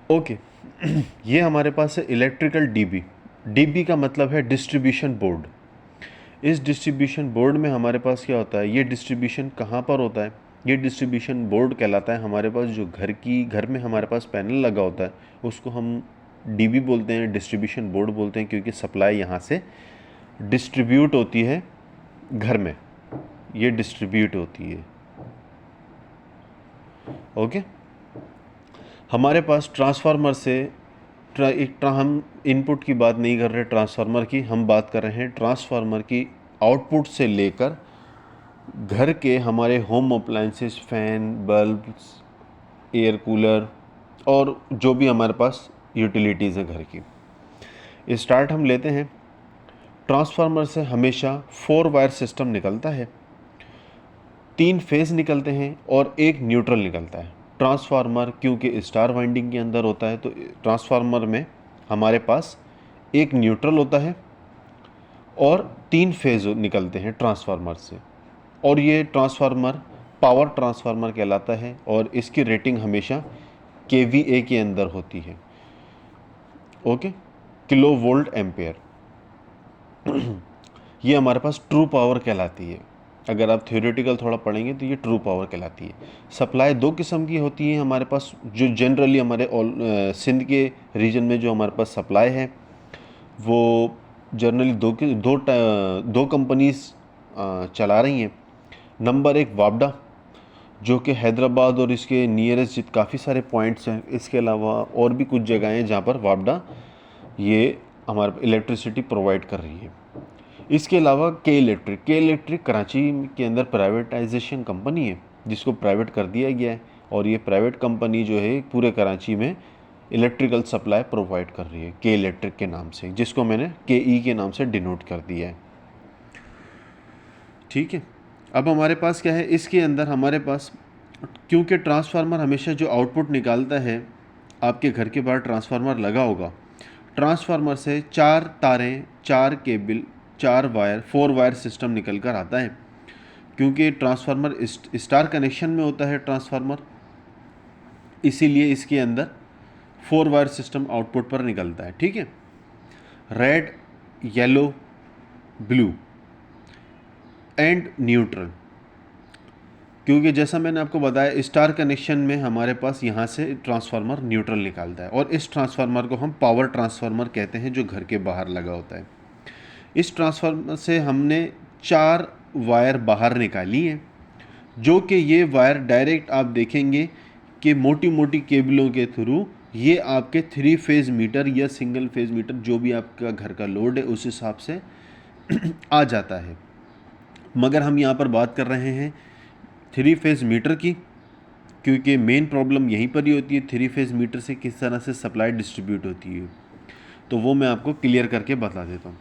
Okay. ये हमारे पास है इलेक्ट्रिकल डीबी। डीबी का मतलब है डिस्ट्रीब्यूशन बोर्ड। इस डिस्ट्रीब्यूशन बोर्ड में हमारे पास क्या होता है, ये डिस्ट्रीब्यूशन कहाँ पर होता है, ये डिस्ट्रीब्यूशन बोर्ड कहलाता है। हमारे पास जो घर में हमारे पास पैनल लगा होता है उसको हम डीबी बोलते हैं, डिस्ट्रीब्यूशन बोर्ड बोलते हैं, क्योंकि सप्लाई यहाँ से डिस्ट्रीब्यूट होती है घर में, ये डिस्ट्रीब्यूट होती है। ओके। हमारे पास ट्रांसफार्मर से हम इनपुट की बात नहीं कर रहे ट्रांसफार्मर की, हम बात कर रहे हैं ट्रांसफार्मर की आउटपुट से लेकर घर के हमारे home appliances, fan, bulbs, air cooler और जो भी हमारे पास यूटिलिटीज़ हैं घर की। स्टार्ट हम लेते हैं। ट्रांसफार्मर से हमेशा 4 वायर सिस्टम निकलता है, 3 फेज़ निकलते हैं और एक न्यूट्रल निकलता है। ट्रांसफार्मर क्योंकि स्टार वाइंडिंग के अंदर होता है तो ट्रांसफार्मर में हमारे पास एक न्यूट्रल होता है और 3 फेज़ निकलते हैं ट्रांसफार्मर से, और ये ट्रांसफार्मर पावर ट्रांसफार्मर कहलाता है और इसकी रेटिंग हमेशा केवीए के अंदर होती है। Okay, kilo volt ampere. ये हमारे पास ट्रू पावर कहलाती है। अगर आप थ्योरेटिकल थोड़ा पढ़ेंगे तो ये ट्रू पावर कहलाती है। सप्लाई 2 किस्म की होती है हमारे पास, जो जनरली हमारे सिंध के रीजन में जो हमारे पास सप्लाई है वो जनरली दो कंपनीज चला रही हैं। नंबर 1 वापडा, जो कि हैदराबाद और इसके नियरेस्ट काफ़ी सारे पॉइंट्स हैं। इसके अलावा और भी कुछ जगह हैं जहाँ पर वापडा ये हमारे इलेक्ट्रिसिटी प्रोवाइड कर रही है। इसके अलावा के इलेक्ट्रिक कराची के अंदर प्राइवेटाइजेशन कंपनी है जिसको प्राइवेट कर दिया गया है, और ये प्राइवेट कंपनी जो है पूरे कराची में इलेक्ट्रिकल सप्लाई प्रोवाइड कर रही है के इलेक्ट्रिक के नाम से, जिसको मैंने के ई के नाम से डिनोट कर दिया है। ठीक है। अब हमारे पास क्या है, इसके अंदर हमारे पास क्योंकि ट्रांसफार्मर हमेशा जो आउटपुट निकालता है, आपके घर के बाहर ट्रांसफार्मर लगा होगा, ट्रांसफार्मर से 4 तारें, 4 केबल, 4 वायर, 4 वायर सिस्टम निकल कर आता है। क्योंकि ट्रांसफार्मर स्टार कनेक्शन में होता है ट्रांसफार्मर, इसीलिए इसके अंदर 4 वायर सिस्टम आउटपुट पर निकलता है। ठीक है। Red, yellow, blue and neutral, क्योंकि जैसा मैंने आपको बताया स्टार कनेक्शन में हमारे पास यहाँ से ट्रांसफार्मर न्यूट्रल निकालता है, और इस ट्रांसफार्मर को हम पावर ट्रांसफार्मर कहते हैं जो घर के बाहर लगा होता है। इस ट्रांसफार्मर से हमने 4 वायर बाहर निकाली हैं, जो कि ये वायर डायरेक्ट आप देखेंगे कि मोटी मोटी केबलों के थ्रू ये आपके 3 फेज़ मीटर या सिंगल फेज़ मीटर, जो भी आपका घर का लोड है उस हिसाब से आ जाता है। मगर हम यहाँ पर बात कर रहे हैं 3 फेज़ मीटर की, क्योंकि मेन प्रॉब्लम यहीं पर ही होती है 3 फेज़ मीटर से किस तरह से सप्लाई डिस्ट्रीब्यूट होती है, तो वो मैं आपको क्लियर करके बता देता हूँ।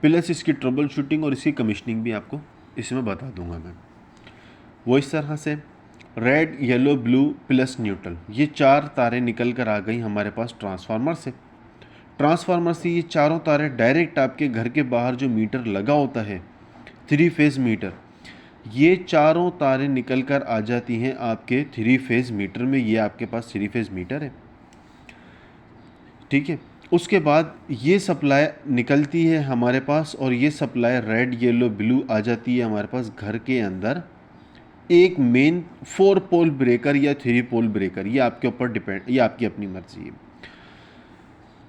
प्लस इसकी ट्रबल शूटिंग और इसकी कमीशनिंग भी आपको इसमें बता दूंगा मैं। वो इस तरह से red, yellow, blue plus neutral, ये 4 तारें निकल कर आ गई हमारे पास ट्रांसफार्मर से। ट्रांसफार्मर से ये चारों तारें डायरेक्ट आपके घर के बाहर जो मीटर लगा होता है 3 फेज़ मीटर, ये चारों तारें निकल कर आ जाती हैं आपके 3 फेज़ मीटर में। ये आपके पास 3 फेज़ मीटर है। ठीक है। उसके बाद ये सप्लाई निकलती है हमारे पास, और ये सप्लाई रेड, येलो, ब्लू आ जाती है हमारे पास घर के अंदर एक मेन 4 पोल ब्रेकर या 3 पोल ब्रेकर, ये आपके ऊपर डिपेंड, ये आपकी अपनी मर्जी है।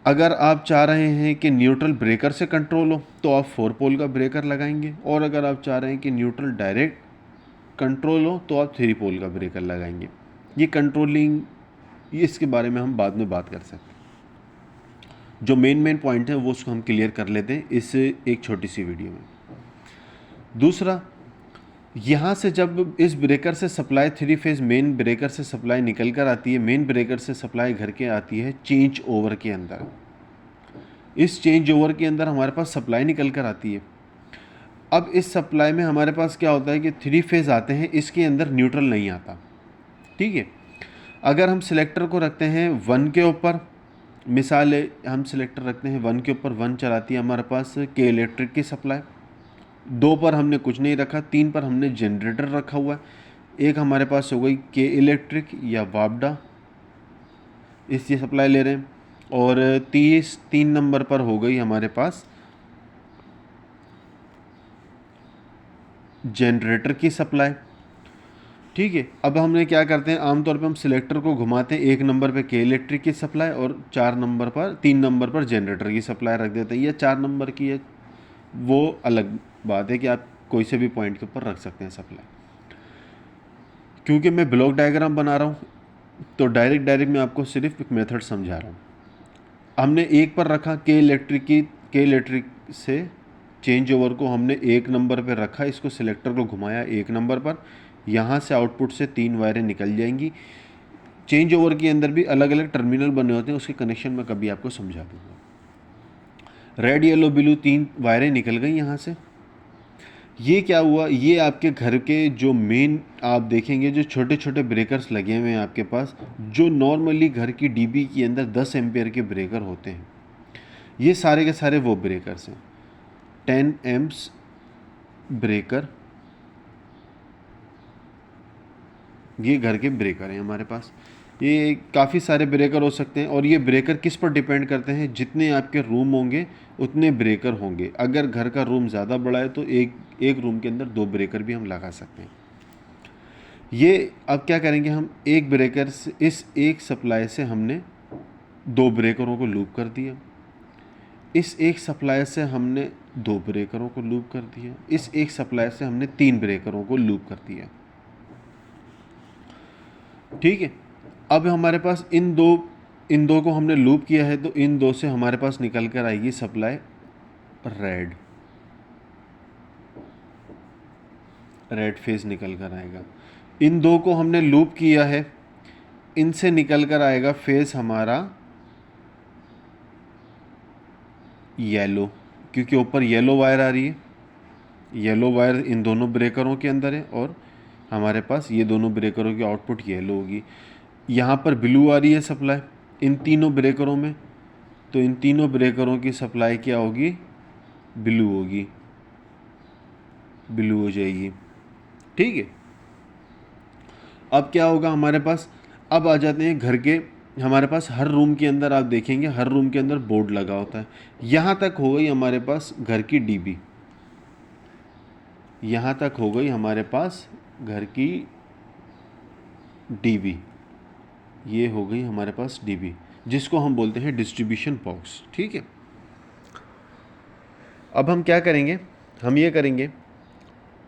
अगर आप चाह रहे हैं कि न्यूट्रल ब्रेकर से कंट्रोल हो तो आप 4 पोल का ब्रेकर लगाएंगे, और अगर आप चाह रहे हैं कि न्यूट्रल डायरेक्ट कंट्रोल हो तो आप 3 पोल का ब्रेकर लगाएंगे। ये कंट्रोलिंग, ये इसके बारे में हम बाद में बात कर सकते हैं। जो मेन पॉइंट है वो उसको हम क्लियर कर लेते हैं इस एक छोटी सी वीडियो में। दूसरा, यहाँ से जब इस ब्रेकर से सप्लाई 3 फेज़ मेन ब्रेकर से सप्लाई निकल कर आती है, मेन ब्रेकर से सप्लाई घर के आती है चेंज ओवर के अंदर। इस चेंज ओवर के अंदर हमारे पास सप्लाई निकल कर आती है। अब इस सप्लाई में हमारे पास क्या होता है कि 3 फेज़ आते हैं, इसके अंदर न्यूट्रल नहीं आता। ठीक है। अगर हम सिलेक्टर को रखते हैं 1 के ऊपर, मिसाल हम सिलेक्टर रखते हैं 1 के ऊपर, 1 चलाती है हमारे पास के इलेक्ट्रिक की सप्लाई। 2 पर हमने कुछ नहीं रखा, 3 पर हमने जनरेटर रखा हुआ है। एक हमारे पास हो गई के इलेक्ट्रिक या वापडा, इस ये सप्लाई ले रहे हैं। और 3 नंबर पर हो गई हमारे पास जनरेटर की सप्लाई। ठीक है, अब हमने क्या करते हैं, आमतौर पे हम सिलेक्टर को घुमाते हैं, 1 नंबर पे के इलेक्ट्रिक की सप्लाई और 3 नंबर पर जनरेटर की सप्लाई रख देते हैं। या 4 नंबर की है, वो अलग बात है कि आप कोई से भी पॉइंट के ऊपर रख सकते हैं सप्लाई। क्योंकि मैं ब्लॉक डायग्राम बना रहा हूँ तो डायरेक्ट मैं आपको सिर्फ एक मेथड समझा रहा हूँ। हमने 1 पर रखा, के इलेक्ट्रिक से चेंज ओवर को हमने 1 नंबर पर रखा, इसको सिलेक्टर को घुमाया 1 नंबर पर, यहाँ से आउटपुट से 3 वायरें निकल जाएंगी। चेंज ओवर के अंदर भी अलग अलग टर्मिनल बने होते हैं, उसके कनेक्शन में कभी आपको समझा दूंगा। रेड येलो ब्लू 3 वायरें निकल गई यहाँ से। ये क्या हुआ, ये आपके घर के जो मेन आप देखेंगे जो छोटे छोटे ब्रेकर्स लगे हुए हैं आपके पास, जो नॉर्मली घर की डीबी के अंदर 10 एम्पेयर के ब्रेकर होते हैं, ये सारे के सारे वो ब्रेकर्स हैं। 10 एम्प्स ब्रेकर, ये घर के ब्रेकर हैं हमारे पास। ये काफ़ी सारे ब्रेकर हो सकते हैं और ये ब्रेकर किस पर डिपेंड करते हैं, जितने आपके रूम होंगे उतने ब्रेकर होंगे। अगर घर का रूम ज़्यादा बड़ा है तो एक रूम के अंदर 2 ब्रेकर भी हम लगा सकते हैं। ये अब क्या करेंगे, हम एक ब्रेकर से, इस एक सप्लाई से हमने 2 ब्रेकरों को लूप कर दिया, इस एक सप्लाई से हमने 2 ब्रेकरों को लूप कर दिया, इस एक सप्लाई से हमने 3 ब्रेकरों को लूप कर दिया। ठीक है, अब हमारे पास इन दो को हमने लूप किया है, तो इन 2 से हमारे पास निकल कर आएगी सप्लाई रेड फेज निकल कर आएगा। इन 2 को हमने लूप किया है, इनसे निकल कर आएगा फेज हमारा येलो, क्योंकि ऊपर येलो वायर आ रही है। येलो वायर इन दोनों ब्रेकरों के अंदर है और हमारे पास ये दोनों ब्रेकरों की आउटपुट येलो होगी। यहाँ पर ब्लू आ रही है सप्लाई इन तीनों ब्रेकरों में, तो इन तीनों ब्रेकरों की सप्लाई क्या होगी, ब्लू होगी, ब्लू हो जाएगी। ठीक है, अब क्या होगा हमारे पास, अब आ जाते हैं घर के, हमारे पास हर रूम के अंदर आप देखेंगे हर रूम के अंदर बोर्ड लगा होता है। यहाँ तक हो गई हमारे पास घर की डीबी, यहाँ तक हो गई हमारे पास घर की डीबी, ये हो गई हमारे पास डीबी, जिसको हम बोलते हैं डिस्ट्रीब्यूशन बॉक्स। ठीक है, अब हम क्या करेंगे, हम ये करेंगे,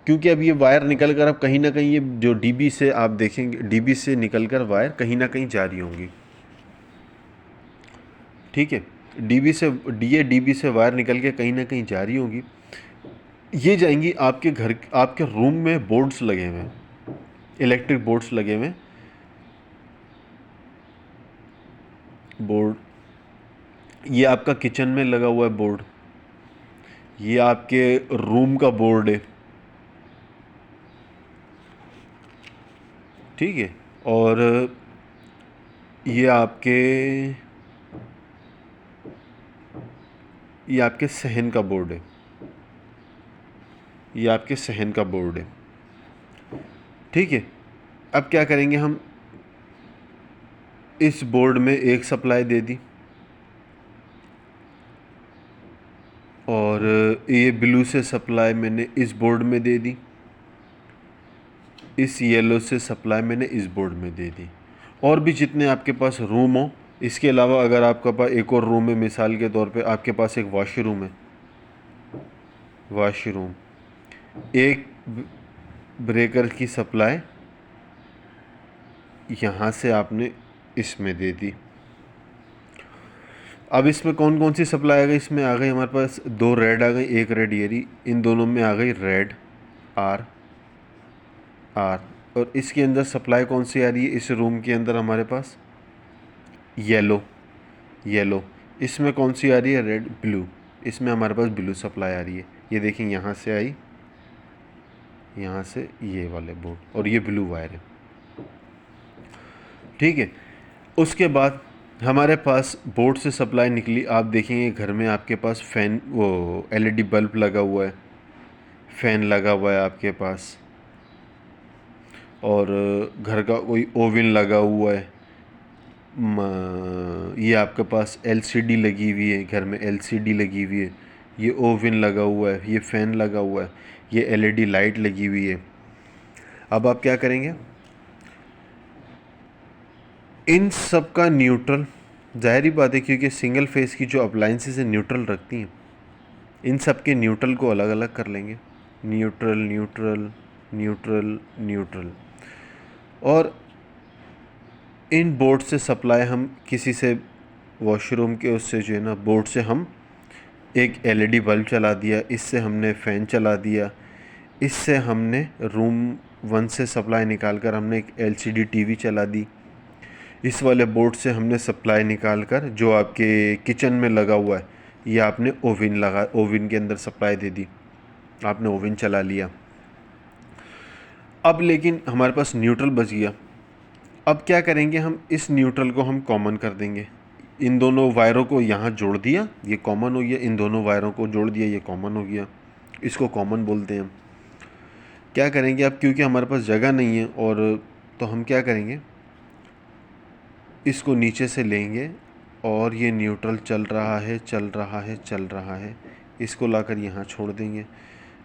क्योंकि अब ये वायर निकल कर अब कहीं ना कहीं, ये जो डीबी से आप देखेंगे, डीबी से निकल कर वायर कहीं ना कहीं जा रही होंगी। ठीक है, डीबी से वायर निकल के कहीं ना कहीं जा रही होंगी। ये जाएंगी आपके घर, आपके रूम में बोर्ड्स लगे हुए हैं, इलेक्ट्रिक बोर्ड्स लगे हुए हैं, बोर्ड, ये आपका किचन में लगा हुआ है बोर्ड, ये आपके रूम का बोर्ड है। ठीक है, और ये आपके सहन का बोर्ड है, ये आपके सहन का बोर्ड है। ठीक है, अब क्या करेंगे, हम इस बोर्ड में एक सप्लाई दे दी और ये ब्लू से सप्लाई मैंने इस बोर्ड में दे दी, इस येलो से सप्लाई मैंने इस बोर्ड में दे दी। और भी जितने आपके पास रूम हो, इसके अलावा अगर आपके पास एक और रूम है, मिसाल के तौर पे आपके पास एक वॉशरूम है, वॉशरूम, एक ब्रेकर की सप्लाई यहाँ से आपने इसमें दे दी। अब इसमें कौन कौन सी सप्लाई आ गई, इसमें आ गई हमारे पास 2 रेड आ गई, एक रेड ये रही, इन दोनों में आ गई रेड आर। और इसके अंदर सप्लाई कौन सी आ रही है, इस रूम के अंदर हमारे पास येलो, इसमें कौन सी आ रही है, रेड ब्लू, इसमें हमारे पास ब्लू सप्लाई आ रही है। ये देखें यहाँ से आई, यहाँ से ये वाले बोर्ड, और ये ब्लू वायर है। ठीक है, उसके बाद हमारे पास बोर्ड से सप्लाई निकली, आप देखेंगे घर में आपके पास फ़ैन, वो एलईडी बल्ब लगा हुआ है, फ़ैन लगा हुआ है आपके पास, और घर का कोई ओवन लगा हुआ है, ये आपके पास एलसीडी लगी हुई है, घर में एलसीडी लगी हुई है, ये ओवन लगा हुआ है, ये फ़ैन लगा हुआ है, ये एलईडी लाइट लगी हुई है। अब आप क्या करेंगे, इन सब का न्यूट्रल, ज़ाहिर ही बात है क्योंकि सिंगल फेस की जो अप्लाइंसेस है न्यूट्रल रखती हैं, इन सब के न्यूट्रल को अलग अलग कर लेंगे। Neutral neutral neutral neutral. और इन बोर्ड से सप्लाई हम किसी से वॉशरूम के उससे जो है ना बोर्ड से हम एक एलईडी बल्ब चला दिया, इससे हमने फ़ैन चला दिया, इससे हमने रूम 1 से सप्लाई निकाल कर हमने एक एलसीडी टीवी चला दी, इस वाले बोर्ड से हमने सप्लाई निकाल कर जो आपके किचन में लगा हुआ है ये आपने ओवन के अंदर सप्लाई दे दी, आपने ओवन चला लिया। अब लेकिन हमारे पास न्यूट्रल बच गया। अब क्या करेंगे, हम इस न्यूट्रल को हम कॉमन कर देंगे। इन दोनों वायरों को यहाँ जोड़ दिया, ये कॉमन हो गया, इन दोनों वायरों को जोड़ दिया, ये कॉमन हो गया, इसको कॉमन बोलते हैं हम। क्या करेंगे अब, क्योंकि हमारे पास जगह नहीं है और तो हम क्या करेंगे, इसको नीचे से लेंगे और ये न्यूट्रल चल रहा है चल रहा है चल रहा है, इसको लाकर यहाँ छोड़ देंगे।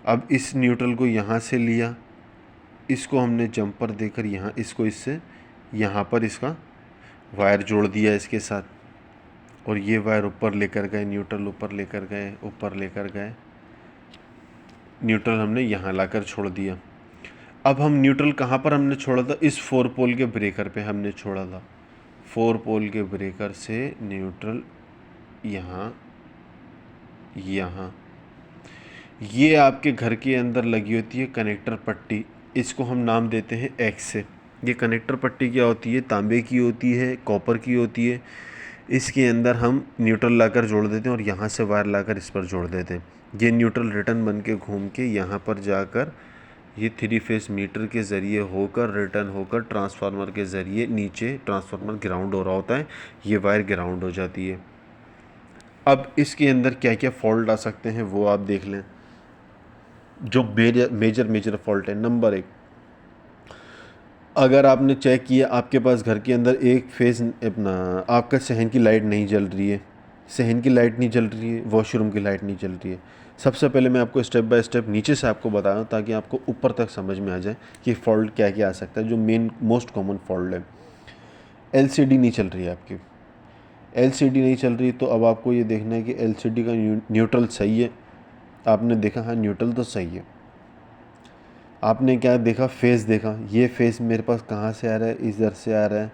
अब इस न्यूट्रल को यहाँ से लिया, इसको हमने जंपर देकर यहाँ इसको इससे यहाँ पर इसका वायर जोड़ दिया इसके साथ, और ये वायर ऊपर लेकर गए, न्यूट्रल ऊपर लेकर गए, ऊपर लेकर गए, न्यूट्रल हमने यहाँ लाकर छोड़ दिया। अब हम न्यूट्रल कहाँ पर हमने छोड़ा था, इस 4 पोल के ब्रेकर पे हमने छोड़ा था। 4 पोल के ब्रेकर से न्यूट्रल यहाँ यहाँ, ये आपके घर के अंदर लगी होती है कनेक्टर पट्टी, इसको हम नाम देते हैं एक्स से। ये कनेक्टर पट्टी क्या होती है, तांबे की होती है, कॉपर की होती है। इसके अंदर हम न्यूट्रल लाकर जोड़ देते हैं और यहाँ से वायर लाकर इस पर जोड़ देते हैं। ये न्यूट्रल रिटर्न बन के घूम के यहाँ पर जाकर ये 3 फेस मीटर के ज़रिए होकर रिटर्न होकर ट्रांसफार्मर के ज़रिए नीचे ट्रांसफार्मर ग्राउंड हो रहा होता है, ये वायर ग्राउंड हो जाती है। अब इसके अंदर क्या क्या फॉल्ट आ सकते हैं वो आप देख लें। जो मेजर फॉल्ट है, नंबर 1, अगर आपने चेक किया आपके पास घर के अंदर एक फेस अपना आपका सहन की लाइट नहीं जल रही है, सहन की लाइट नहीं जल रही है, वॉशरूम की लाइट नहीं जल रही है। सबसे पहले मैं आपको स्टेप बाय स्टेप नीचे से आपको बता रहा हूँ ताकि आपको ऊपर तक समझ में आ जाए कि फ़ॉल्ट क्या क्या आ सकता है। जो मेन मोस्ट कॉमन फॉल्ट है, एलसीडी नहीं चल रही है आपकी, एलसीडी नहीं चल रही, तो अब आपको ये देखना है कि एलसीडी का न्यूट्रल सही है। आपने देखा हाँ न्यूट्रल तो सही है, आपने क्या देखा, फेस देखा, ये फेस मेरे पास कहाँ से आ रहा है, इधर से आ रहा है,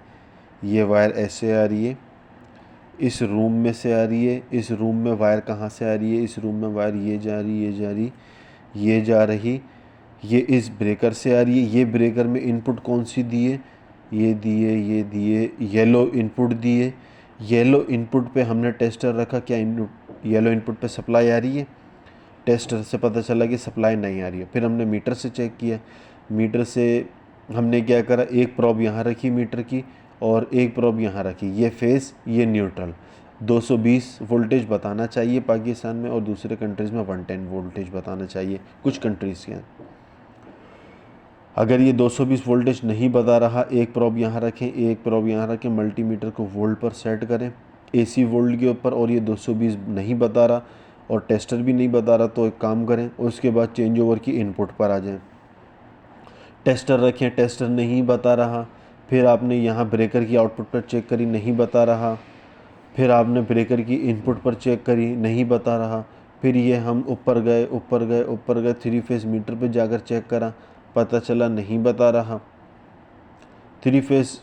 ये वायर ऐसे आ रही है, इस रूम में से आ रही है, इस रूम में वायर कहाँ से आ रही है, इस रूम में वायर ये जा रही, ये जा रही, ये जा रही, ये इस ब्रेकर से आ रही है। ये ब्रेकर में इनपुट कौन सी दिए, ये दिए, ये दिए, येलो इनपुट दिए। येलो इनपुट पे हमने टेस्टर रखा, क्या येलो इनपुट पे सप्लाई आ रही है, टेस्टर से पता चला कि सप्लाई नहीं आ रही है। फिर हमने मीटर से चेक किया, मीटर से हमने क्या करा, एक प्रोब यहाँ रखी मीटर की और एक प्रोब यहाँ रखी, ये फेस ये न्यूट्रल। 220 वोल्टेज बताना चाहिए पाकिस्तान में और दूसरे कंट्रीज़ में 110 वोल्टेज बताना चाहिए कुछ कंट्रीज़ के। अगर ये 220 वोल्टेज नहीं बता रहा, एक प्रोब यहाँ रखें, एक प्रोब यहाँ रखें, मल्टीमीटर को वोल्ट पर सेट करें एसी वोल्ट के ऊपर, और ये 220 नहीं बता रहा और टेस्टर भी नहीं बता रहा, तो एक काम करें उसके बाद चेंज ओवर की इनपुट पर आ जाएं। टेस्टर रखें, टेस्टर नहीं बता रहा, फिर आपने यहाँ ब्रेकर की आउटपुट पर चेक करी, नहीं बता रहा, फिर आपने ब्रेकर की इनपुट पर चेक करी, नहीं बता रहा, फिर ये हम ऊपर गए ऊपर गए ऊपर गए 3 फेस मीटर पे जाकर चेक करा, पता चला नहीं बता रहा। 3 फेस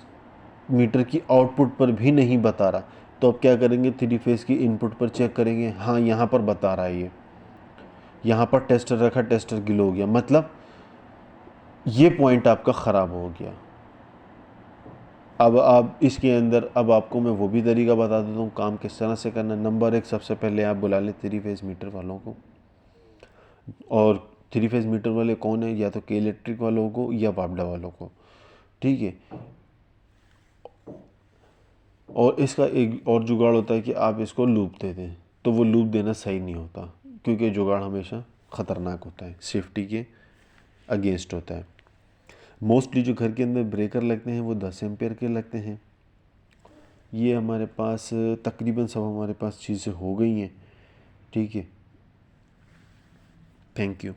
मीटर की आउटपुट पर भी नहीं बता रहा, तो अब क्या करेंगे, 3 फेस की इनपुट पर चेक करेंगे, हाँ यहाँ पर बता रहा है, ये यहाँ पर टेस्टर रखा, टेस्टर गिलो हो गया, मतलब ये पॉइंट आपका ख़राब हो गया। अब आप इसके अंदर, अब आपको मैं वो भी तरीका बता देता हूँ काम किस तरह से करना है। नंबर 1, सबसे पहले आप बुला लें 3 फेस मीटर वालों को, और 3 फेस मीटर वाले कौन है, या तो के इलेक्ट्रिक वालों को या बाबडा वालों को, ठीक है। और इसका एक और जुगाड़ होता है कि आप इसको लूप दे दें, तो वो लूप देना सही नहीं होता क्योंकि जुगाड़ हमेशा ख़तरनाक होता है, सेफ्टी के अगेंस्ट होता है। मोस्टली जो घर के अंदर ब्रेकर लगते हैं वो 10 एम्पेयर के लगते हैं, ये हमारे पास तकरीबन सब हमारे पास चीज़ें हो गई हैं। ठीक है, थैंक यू।